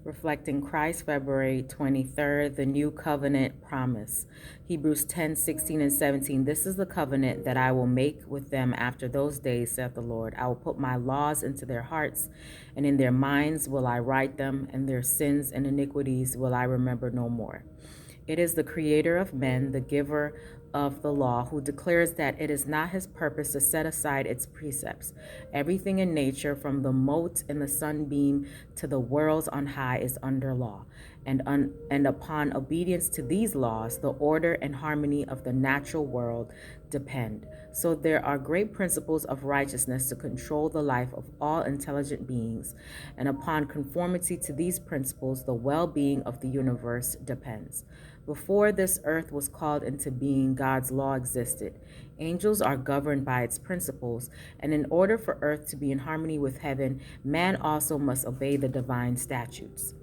reflecting Christ, February 23rd, the new covenant promise. Hebrews 10, 16, and 17. This is the covenant that I will make with them after those days, saith the Lord. I will put my laws into their hearts, and in their minds will I write them, and their sins and iniquities will I remember no more. It is the creator of men, the giver of the law, who declares that it is not his purpose to set aside its precepts. Everything in nature, from the mote in the sunbeam to the worlds on high, is under law. And upon obedience to these laws, the order and harmony of the natural world depend. So there are great principles of righteousness to control the life of all intelligent beings, and upon conformity to these principles, the well-being of the universe depends. Before this earth was called into being, God's law existed. Angels are governed by its principles, and in order for earth to be in harmony with heaven, man also must obey the divine statutes.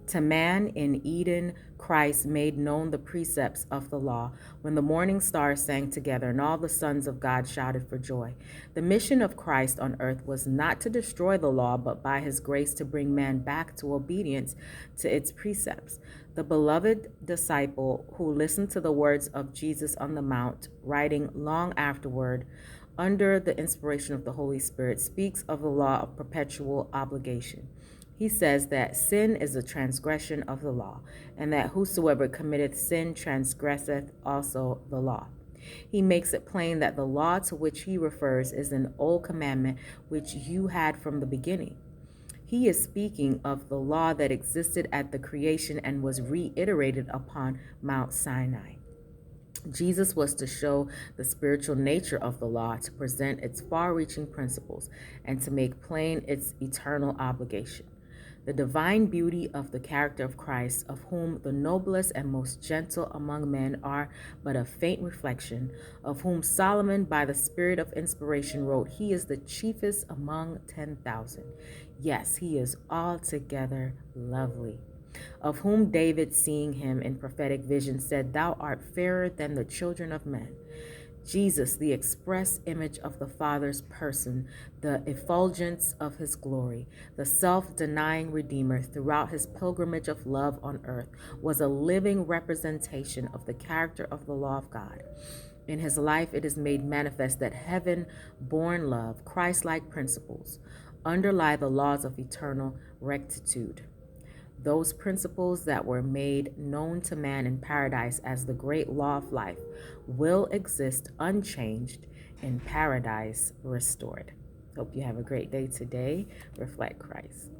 To man in Eden, Christ made known the precepts of the law when the morning stars sang together and all the sons of God shouted for joy. The mission of Christ on earth was not to destroy the law, but by his grace to bring man back to obedience to its precepts. The beloved disciple who listened to the words of Jesus on the Mount, writing long afterward, under the inspiration of the Holy Spirit, speaks of the law of perpetual obligation. He says that sin is a transgression of the law, and that whosoever committeth sin transgresseth also the law. He makes it plain that the law to which he refers is an old commandment which you had from the beginning. He is speaking of the law that existed at the creation and was reiterated upon Mount Sinai. Jesus was to show the spiritual nature of the law, to present its far-reaching principles, and to make plain its eternal obligation. The divine beauty of the character of Christ, of whom the noblest and most gentle among men are but a faint reflection, of whom Solomon by the spirit of inspiration wrote, he is the chiefest among 10,000. Yes, he is altogether lovely. Of whom David, seeing him in prophetic vision, said, thou art fairer than the children of men. Jesus, the express image of the Father's person, the effulgence of his glory, the self-denying Redeemer throughout his pilgrimage of love on earth, was a living representation of the character of the law of God. In his life, it is made manifest that heaven-born love, Christ-like principles, underlie the laws of eternal rectitude. Those principles that were made known to man in paradise as the great law of life will exist unchanged in paradise restored. Hope you have a great day today. Reflect Christ.